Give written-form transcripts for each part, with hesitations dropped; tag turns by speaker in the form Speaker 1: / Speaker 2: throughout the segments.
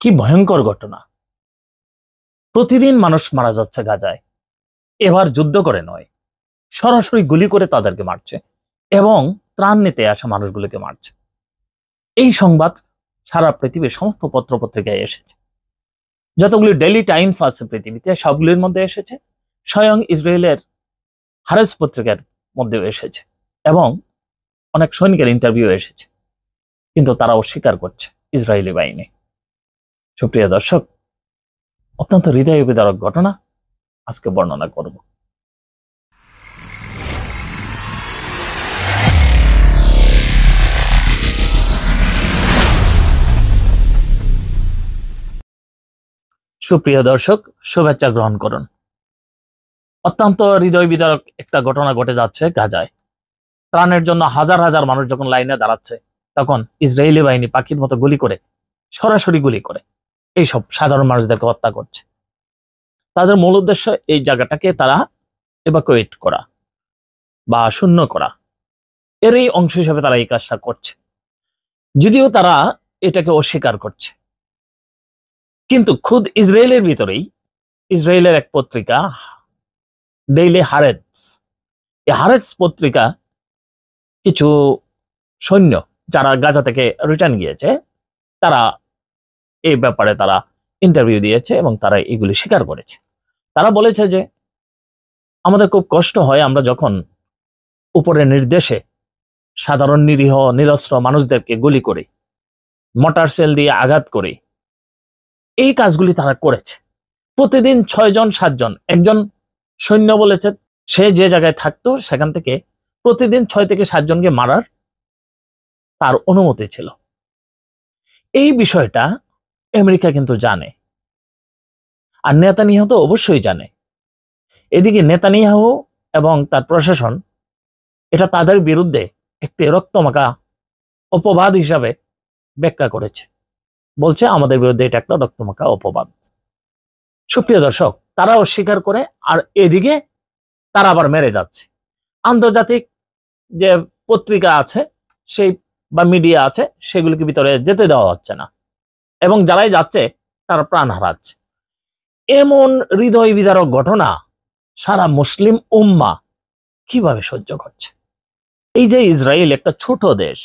Speaker 1: কি ভয়ঙ্কর ঘটনা! প্রতিদিন মানুষ মারা যাচ্ছে গাজায়। এবার যুদ্ধ করে নয়, সরাসরি গুলি করে তাদেরকে মারছে এবং ত্রাণ নিতে আসা মানুষগুলোকে মারছে। এই সংবাদ সারা পৃথিবীর সমস্ত পত্রপত্রিকায় এসেছে। যতগুলি ডেইলি টাইমস আছে পৃথিবীতে সবগুলির মধ্যে এসেছে, স্বয়ং ইসরায়েলের হারেস পত্রিকার মধ্যেও এসেছে এবং অনেক সৈনিকের ইন্টারভিউ এসেছে, কিন্তু তারা অস্বীকার করছে ইসরায়েলি বাহিনী। সুপ্রিয় দর্শক, অত্যন্ত হৃদয় বিদারক ঘটনা আজকে বর্ণনা করব। সুপ্রিয় দর্শক, শুভেচ্ছা গ্রহণ করুন। অত্যন্ত হৃদয় বিদারক একটা ঘটনা ঘটে যাচ্ছে গাজায়। ত্রাণের জন্য হাজার হাজার মানুষ যখন লাইনে দাঁড়াচ্ছে, তখন ইসরায়েলি বাহিনী পাখির মতো গুলি করে, সরাসরি গুলি করে এইসব সাধারণ মানুষদেরকে হত্যা করছে। তাদের মূল উদ্দেশ্য এই জায়গাটাকে তারা এভাকুয়েট করা বা শূন্য করা, এরই অংশ হিসেবে তারা এই কাজটা করছে, যদিও তারা এটাকে অস্বীকার করছে। কিন্তু খুদ ইসরায়েলের ভিতরেই ইসরায়েলের এক পত্রিকা ডেইলি হারেটস, এই হারেটস পত্রিকা কিছু সৈন্য যারা গাজা থেকে রিটার্ন গিয়েছে, তারা এই ব্যাপারে তারা ইন্টারভিউ দিয়েছে এবং তারা এগুলি স্বীকার করেছে। তারা বলেছে যে আমাদের খুব কষ্ট হয় আমরা যখন উপরের নির্দেশে সাধারণ নিরীহ নিরস্ত্র মানুষদেরকে গুলি করি, মোটর সেল দিয়ে আঘাত করি। এই কাজগুলি তারা করেছে প্রতিদিন 6 জন 7 জন। একজন সৈন্য বলেছে সে যে জায়গায় থাকতো সেখান থেকে প্রতিদিন 6 থেকে 7 জনকে মারার তার অনুমতি ছিল। এই বিষয়টা আমেরিকা কিন্তু জানে, আর নেতানিয়াহু তো অবশ্যই জানে। এদিকে নেতানিয়াহু এবং তার প্রশাসন এটা তাদের বিরুদ্ধে একটি রক্তমাখা অপবাদ হিসাবে ব্যাখ্যা করেছে, বলছে আমাদের বিরুদ্ধে এটা একটা রক্তমাখা অপবাদ। সুপ্রিয় দর্শক, তারা অস্বীকার করে, আর এদিকে তারা আবার মেরে যাচ্ছে। আন্তর্জাতিক যে পত্রিকা আছে সেই বা মিডিয়া আছে সেগুলিকে ভিতরে যেতে দেওয়া হচ্ছে না, এবং যারাই যাচ্ছে তারা প্রাণ হারাচ্ছে। এমন হৃদয় বিদারক ঘটনা সারা মুসলিম উম্মাহ কিভাবে সহ্য করছে? এই যে ইসরায়েল একটা ছোট দেশ,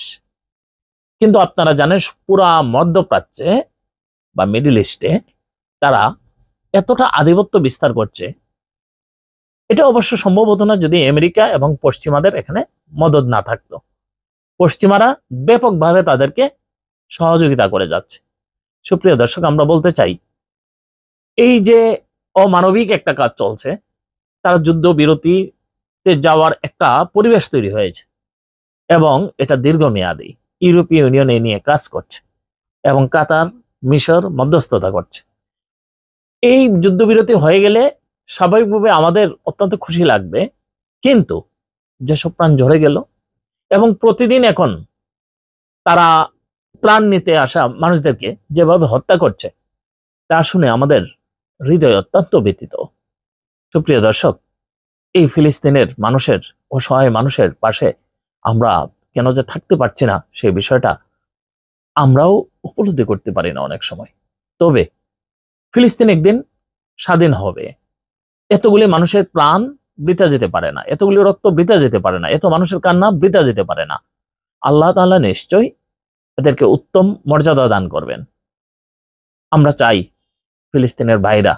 Speaker 1: কিন্তু আপনারা জানেন পুরা মধ্যপ্রাচ্যে বা মিডল ইস্টে তারা এতটা আধিপত্য বিস্তার করছে। এটা অবশ্য সম্ভব হতো না যদি আমেরিকা এবং পশ্চিমাদের এখানে মদদ না থাকতো। পশ্চিমারা ব্যাপকভাবে তাদেরকে সহযোগিতা করে যাচ্ছে। সুপ্রিয় দর্শক, আমরা বলতে চাই এই যে অমানবিক একটা কাজ চলছে, তারা যুদ্ধ বিরতিতে যাওয়ার একটা পরিবেশ তৈরি হয়েছে এবং এটা দীর্ঘমেয়াদী। ইউরোপীয় ইউনিয়ন এই নিয়ে কাজ করছে এবং কাতার, মিশর মধ্যস্থতা করছে। এই যুদ্ধবিরতি হয়ে গেলে স্বাভাবিকভাবে আমাদের অত্যন্ত খুশি লাগবে, কিন্তু যেসব প্রাণ ঝরে গেল এবং প্রতিদিন এখন তারা ত্রাণ নিতে আসা মানুষদেরকে যেভাবে হত্যা করছে, তা শুনে আমাদের হৃদয় অত্যন্ত ব্যথিত। সুপ্রিয় দর্শক, এই ফিলিস্তিনের মানুষের, অসহায় মানুষের পাশে আমরা কেন যে থাকতে পারছি না, সেই বিষয়টা আমরাও উপলব্ধি করতে পারি না অনেক সময়। তবে ফিলিস্তিন একদিন স্বাধীন হবে। এতগুলি মানুষের প্রাণ বৃথা যেতে পারে না, এতগুলি রক্ত বৃথা যেতে পারে না, এত মানুষের কান্না বৃথা যেতে পারে না। আল্লাহ তাআলা নিশ্চয়ই এদেরকে উত্তম মর্যাদা দান করবেন। আমরা চাই ফিলিস্তিনের ভাইরা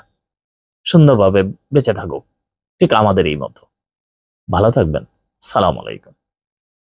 Speaker 1: সুন্দরভাবে বেঁচে থাকুক, ঠিক আমাদের এই মতো। ভালো থাকবেন। সালাম আলাইকুম।